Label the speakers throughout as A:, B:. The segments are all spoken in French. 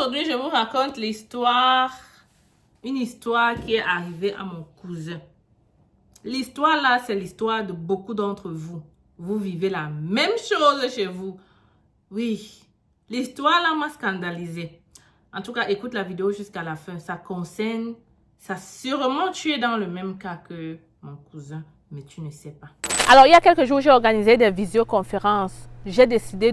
A: aujourd'hui, je vous raconte une histoire qui est arrivée à mon cousin. L'histoire là, c'est l'histoire de beaucoup d'entre vous. Vous vivez la même chose chez vous. Oui, l'histoire là m'a scandalisée. En tout cas, écoute la vidéo jusqu'à la fin. Ça sûrement tu es dans le même cas que mon cousin, mais tu ne sais pas.
B: Alors, il y a quelques jours, j'ai organisé des visioconférences. J'ai décidé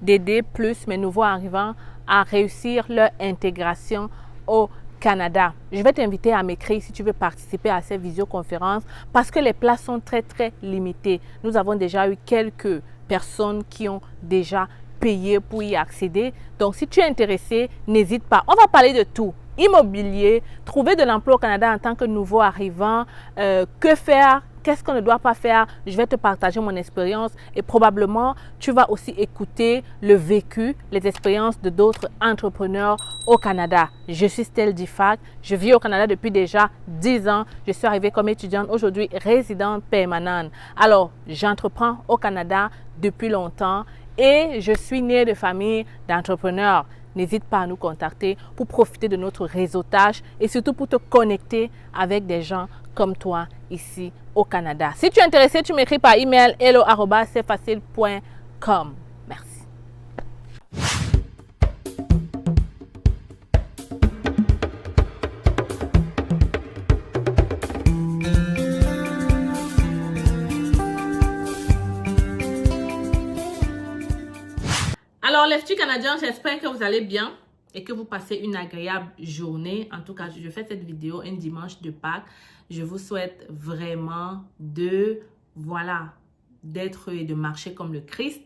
B: d'aider plus mes nouveaux arrivants à réussir leur intégration au Canada. Je vais t'inviter à m'écrire si tu veux participer à ces visioconférences parce que les places sont très limitées. Nous avons déjà eu quelques personnes qui ont déjà payé pour y accéder. Donc, si tu es intéressé, n'hésite pas. On va parler de tout. Immobilier, trouver de l'emploi au Canada en tant que nouveau arrivant, que faire, qu'est-ce qu'on ne doit pas faire. Je vais te partager mon expérience et probablement tu vas aussi écouter le vécu, les expériences de d'autres entrepreneurs au Canada. Je suis Stell Difac, je vis au Canada depuis déjà 10 ans. Je suis arrivée comme étudiante, aujourd'hui résidente permanente. Alors, j'entreprends au Canada depuis longtemps et je suis née de famille d'entrepreneurs. N'hésite pas à nous contacter pour profiter de notre réseautage et surtout pour te connecter avec des gens comme toi ici au Canada. Si tu es intéressé, tu m'écris par email hello@cfacile.com. Merci.
A: Alors, les petits Canadiens, j'espère que vous allez bien et que vous passez une agréable journée. En tout cas, je fais cette vidéo un dimanche de Pâques. Je vous souhaite vraiment d'être et de marcher comme le Christ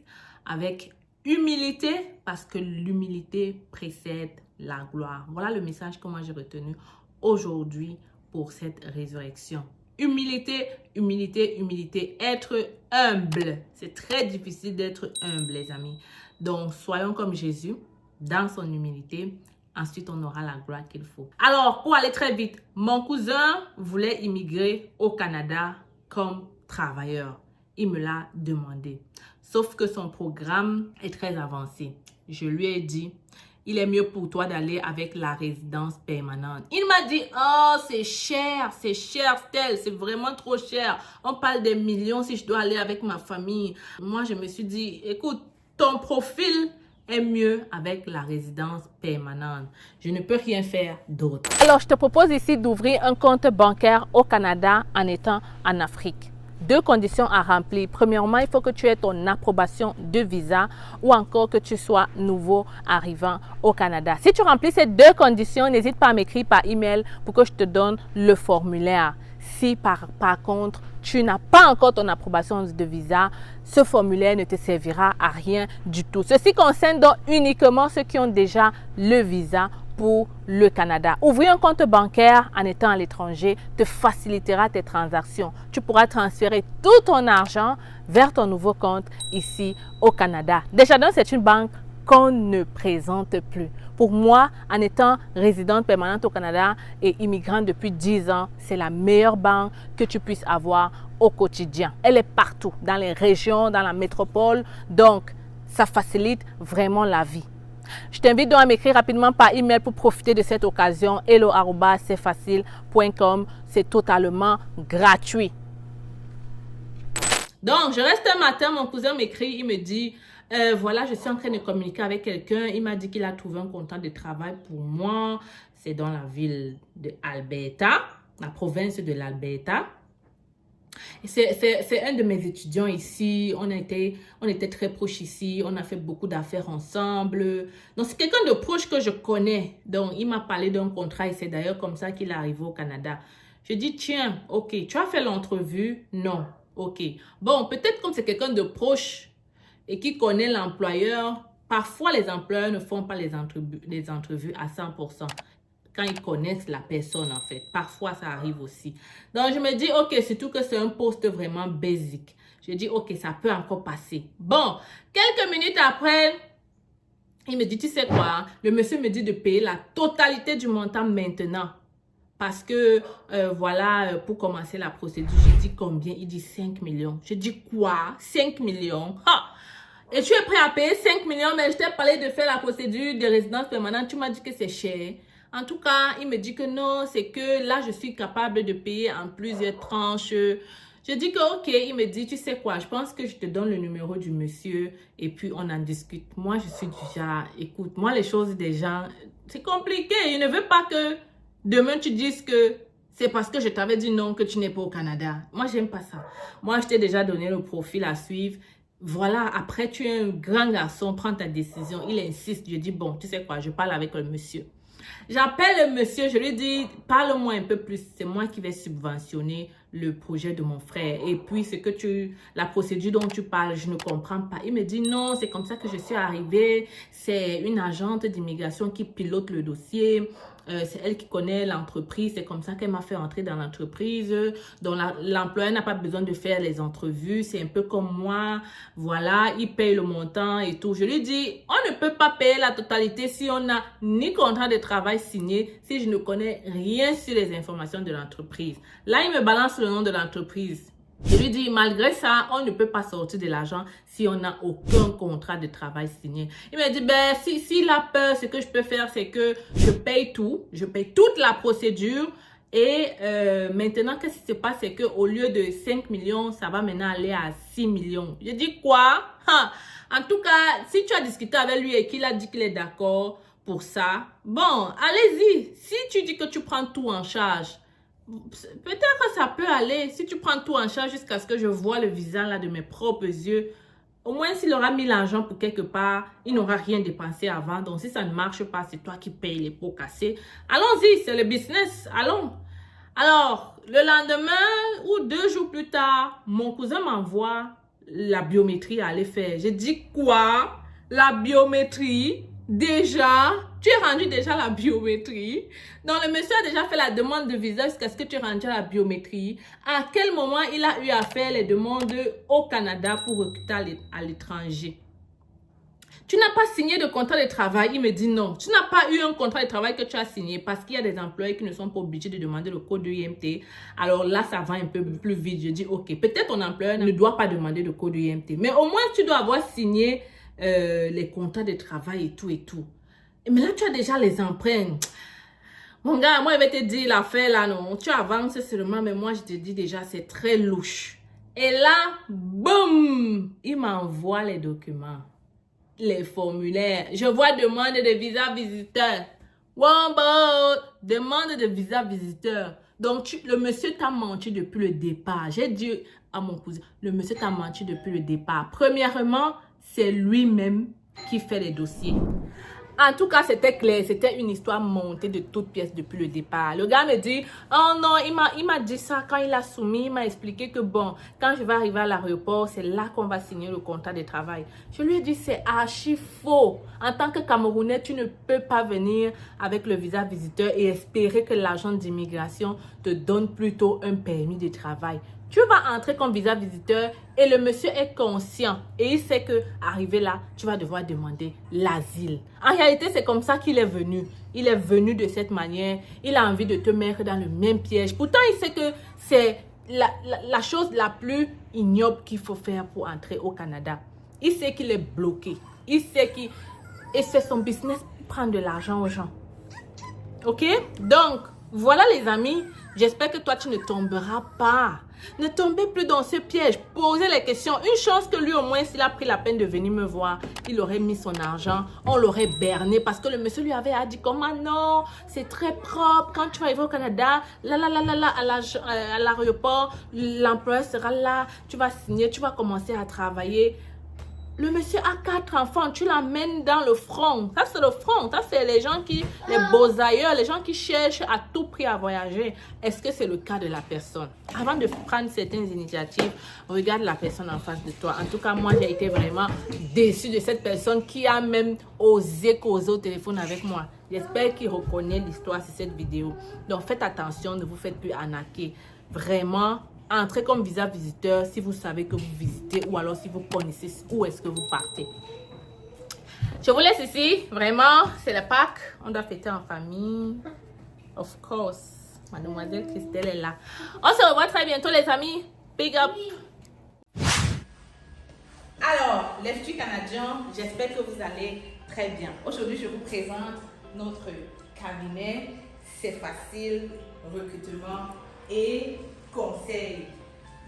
A: avec humilité parce que l'humilité précède la gloire. Voilà le message que moi j'ai retenu aujourd'hui pour cette résurrection. Humilité, humilité, humilité. Être humble. C'est très difficile d'être humble, les amis. Donc, soyons comme Jésus, dans son humilité. Ensuite, on aura la gloire qu'il faut. Alors, pour aller très vite, mon cousin voulait immigrer au Canada comme travailleur. Il me l'a demandé. Sauf que son programme est très avancé. Je lui ai dit, il est mieux pour toi d'aller avec la résidence permanente. Il m'a dit, oh, c'est cher, Stell, c'est vraiment trop cher. On parle des millions si je dois aller avec ma famille. Moi, je me suis dit, écoute, ton profil est mieux avec la résidence permanente. Je ne peux rien faire d'autre.
B: Alors, je te propose ici d'ouvrir un compte bancaire au Canada en étant en Afrique. 2 conditions à remplir. Premièrement, il faut que tu aies ton approbation de visa ou encore que tu sois nouveau arrivant au Canada. Si tu remplis ces 2 conditions, n'hésite pas à m'écrire par email pour que je te donne le formulaire. Si par contre, tu n'as pas encore ton approbation de visa, ce formulaire ne te servira à rien du tout. Ceci concerne donc uniquement ceux qui ont déjà le visa pour le Canada. Ouvrir un compte bancaire en étant à l'étranger te facilitera tes transactions. Tu pourras transférer tout ton argent vers ton nouveau compte ici au Canada. Desjardins, c'est une banque qu'on ne présente plus. Pour moi, en étant résidente permanente au Canada et immigrante depuis 10 ans, c'est la meilleure banque que tu puisses avoir au quotidien. Elle est partout, dans les régions, dans la métropole. Donc, ça facilite vraiment la vie. Je t'invite donc à m'écrire rapidement par email pour profiter de cette occasion. hello@cfacile.com. C'est totalement gratuit.
A: Donc, je reste un matin, mon cousin m'écrit, il me dit, voilà, je suis en train de communiquer avec quelqu'un. Il m'a dit qu'il a trouvé un contrat de travail pour moi. C'est dans la ville de Alberta, la province de l'Alberta. C'est un de mes étudiants ici. On était très proches ici. On a fait beaucoup d'affaires ensemble. Donc, c'est quelqu'un de proche que je connais. Donc, il m'a parlé d'un contrat et c'est d'ailleurs comme ça qu'il est arrivé au Canada. Je dis, tiens, ok, tu as fait l'entrevue? Non. Ok. Bon, peut-être comme c'est quelqu'un de proche et qui connaît l'employeur, parfois les employeurs ne font pas les entrevues à 100%. Quand ils connaissent la personne, en fait. Parfois, ça arrive aussi. Donc, je me dis, ok, surtout que c'est un poste vraiment basique. Je dis, ok, ça peut encore passer. Bon, quelques minutes après, il me dit, tu sais quoi, le monsieur me dit de payer la totalité du montant maintenant. Parce que, pour commencer la procédure, j'ai dit combien? Il dit 5 millions. Je dis quoi? 5 millions? Ha! Et tu es prêt à payer 5 millions, mais je t'ai parlé de faire la procédure de résidence permanente. Tu m'as dit que c'est cher. En tout cas, il me dit que non, c'est que là, je suis capable de payer en plusieurs tranches. Je dis que ok, il me dit, tu sais quoi, je pense que je te donne le numéro du monsieur et puis on en discute. Moi, je suis du genre, écoute, moi, les choses des gens, c'est compliqué. Je ne veux pas que demain, tu dises que c'est parce que je t'avais dit non que tu n'es pas au Canada. Moi, j'aime pas ça. Moi, je t'ai déjà donné le profil à suivre. Voilà, après, tu es un grand garçon, prends ta décision. Il insiste, je dis, bon, tu sais quoi, je parle avec le monsieur. J'appelle le monsieur, je lui dis, parle-moi un peu plus. C'est moi qui vais subventionner le projet de mon frère. Et puis, la procédure dont tu parles, je ne comprends pas. Il me dit, non, c'est comme ça que je suis arrivée. C'est une agente d'immigration qui pilote le dossier. C'est elle qui connaît l'entreprise. C'est comme ça qu'elle m'a fait entrer dans l'entreprise. Donc, l'employeur n'a pas besoin de faire les entrevues. C'est un peu comme moi. Voilà, il paye le montant et tout. Je lui dis, on ne peut pas payer la totalité si on n'a ni contrat de travail signé, si je ne connais rien sur les informations de l'entreprise. Là, il me balance le nom de l'entreprise. Je lui dis, malgré ça, on ne peut pas sortir de l'argent si on n'a aucun contrat de travail signé. Il me dit, ben, s'il a peur, ce que je peux faire, c'est que je paye tout. Je paye toute la procédure. Et maintenant, qu'est-ce qui se passe? C'est qu'au lieu de 5 millions, ça va maintenant aller à 6 millions. Je dis quoi? En tout cas, si tu as discuté avec lui et qu'il a dit qu'il est d'accord pour ça, bon, allez-y. Si tu dis que tu prends tout en charge, peut-être que ça peut aller. Si tu prends tout en charge jusqu'à ce que je vois le visa là de mes propres yeux, au moins s'il aura mis l'argent pour quelque part, il n'aura rien dépensé avant. Donc si ça ne marche pas, c'est toi qui payes les pots cassés. Allons-y, c'est le business, allons. Alors, le lendemain ou 2 jours plus tard, mon cousin m'envoie la biométrie à aller faire. J'ai dit quoi? La biométrie? Déjà? Tu es rendu déjà à la biométrie? Donc, le monsieur a déjà fait la demande de visa jusqu'à ce que tu rentres à la biométrie. À quel moment il a eu à faire les demandes au Canada pour recruter à l'étranger? Tu n'as pas signé de contrat de travail. Il me dit non. Tu n'as pas eu un contrat de travail que tu as signé parce qu'il y a des employés qui ne sont pas obligés de demander le code UMT. Alors là, ça va un peu plus vite. Je dis, ok, peut-être ton employeur ne doit pas demander le code UMT. Mais au moins, tu dois avoir signé les contrats de travail et tout et tout. Mais là, tu as déjà les empreintes. Mon gars, moi, je vais te dire l'affaire là, non. Tu avances seulement, mais moi, je te dis déjà, c'est très louche. Et là, boum, il m'envoie les documents. Les formulaires. Je vois demande de visa visiteur. Demande de visa visiteur. Donc, le monsieur t'a menti depuis le départ. J'ai dit à mon cousin, le monsieur t'a menti depuis le départ. Premièrement, c'est lui-même qui fait les dossiers. En tout cas, c'était clair. C'était une histoire montée de toutes pièces depuis le départ. Le gars me dit, oh non, il m'a dit ça quand il a soumis. Il m'a expliqué que bon, quand je vais arriver à l'aéroport, c'est là qu'on va signer le contrat de travail. Je lui ai dit, c'est archi faux. En tant que Camerounais, tu ne peux pas venir avec le visa visiteur et espérer que l'agent d'immigration te donne plutôt un permis de travail. Tu vas entrer comme visa visiteur et le monsieur est conscient et il sait que arrivé là, tu vas devoir demander l'asile. En réalité, c'est comme ça qu'il est venu. Il est venu de cette manière. Il a envie de te mettre dans le même piège. Pourtant, il sait que c'est la chose la plus ignoble qu'il faut faire pour entrer au Canada. Il sait qu'il est bloqué. Il sait qu'il... Et c'est son business pour prendre de l'argent aux gens. Ok? Donc, voilà les amis. J'espère que toi, tu ne tomberas pas. Ne tombez plus dans ce piège. Posez les questions. Une chance que lui, au moins, s'il a pris la peine de venir me voir, il aurait mis son argent. On l'aurait berné parce que le monsieur lui avait dit comment non, c'est très propre. Quand tu vas arriver au Canada, à l'aéroport, l'employeur sera là. Tu vas signer, tu vas commencer à travailler. Le monsieur a 4 enfants, tu l'amènes dans le front. Ça, c'est le front. Ça, c'est les gens qui, les beaux ailleurs, les gens qui cherchent à tout prix à voyager. Est-ce que c'est le cas de la personne? Avant de prendre certaines initiatives, regarde la personne en face de toi. En tout cas, moi, j'ai été vraiment déçue de cette personne qui a même osé causer au téléphone avec moi. J'espère qu'il reconnaît l'histoire sur cette vidéo. Donc, faites attention, ne vous faites plus arnaquer. Vraiment, entrez comme visa visiteur si vous savez que vous visitez ou alors si vous connaissez où est-ce que vous partez. Je vous laisse ici. Vraiment, c'est la Pâques. On doit fêter en famille. Of course. Mademoiselle Christelle est là. On se revoit très bientôt les amis. Big up. Alors, l'Institut canadien, j'espère que vous allez très bien. Aujourd'hui, je vous présente notre cabinet. C'est facile, recrutement et conseil.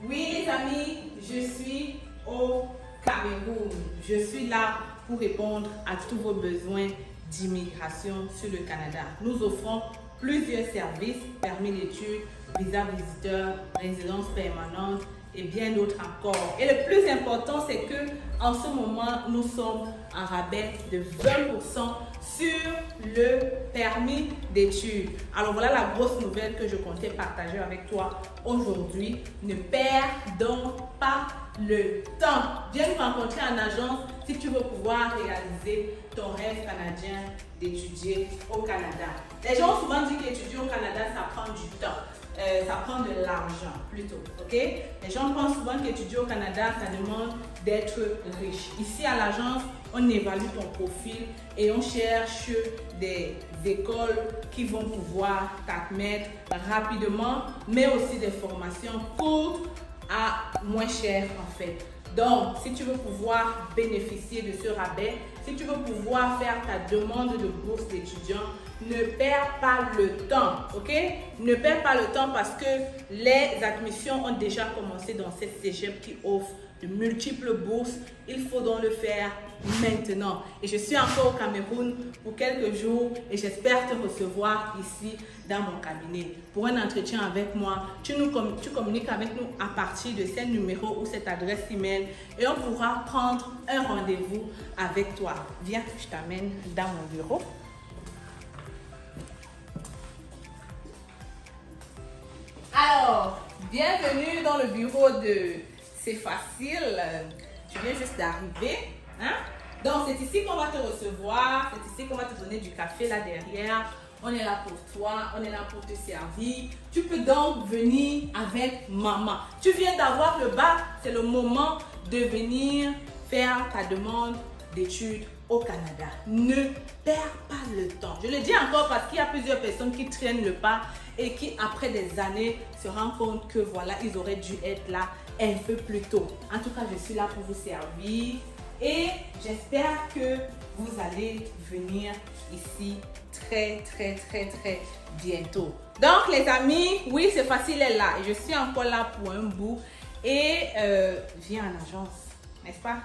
A: Oui, les amis, je suis au Cameroun. Je suis là pour répondre à tous vos besoins d'immigration sur le Canada. Nous offrons plusieurs services, permis d'études, visa visiteur, résidence permanente et bien d'autres encore. Et le plus important, c'est que en ce moment, nous sommes en rabais de 20% sur le permis d'études. Alors voilà la grosse nouvelle que je comptais partager avec toi aujourd'hui. Ne perds donc pas le temps. Viens nous rencontrer en agence si tu veux pouvoir réaliser ton rêve canadien d'étudier au Canada. Les gens ont souvent dit qu'étudier au Canada, ça prend du temps. Ça prend de l'argent plutôt, ok? Les gens pensent souvent qu'étudier au Canada, ça demande d'être riche. Ici à l'agence, on évalue ton profil et on cherche des écoles qui vont pouvoir t'admettre rapidement, mais aussi des formations courtes à moins cher en fait. Donc, si tu veux pouvoir bénéficier de ce rabais, si tu veux pouvoir faire ta demande de bourse d'étudiant, ne perds pas le temps, ok? Ne perds pas le temps parce que les admissions ont déjà commencé dans cette cégep qui offre de multiples bourses. Il faut donc le faire maintenant. Et je suis encore au Cameroun pour quelques jours et j'espère te recevoir ici dans mon cabinet. Pour un entretien avec moi, tu communiques avec nous à partir de ce numéro ou cette adresse email et on pourra prendre un rendez-vous avec toi. Viens, je t'amène dans mon bureau. Alors, bienvenue dans le bureau de C'est facile. Tu viens juste d'arriver. Hein? Donc, c'est ici qu'on va te recevoir. C'est ici qu'on va te donner du café là derrière. On est là pour toi. On est là pour te servir. Tu peux donc venir avec maman. Tu viens d'avoir le bac. C'est le moment de venir faire ta demande d'études au Canada. Ne perds pas le temps. Je le dis encore parce qu'il y a plusieurs personnes qui traînent le pas et qui, après des années, se rendent compte que voilà, ils auraient dû être là un peu plus tôt. En tout cas, je suis là pour vous servir et j'espère que vous allez venir ici très bientôt. Donc, les amis, oui, c'est facile, elle est là. Et je suis encore là pour un bout et viens en agence, n'est-ce pas?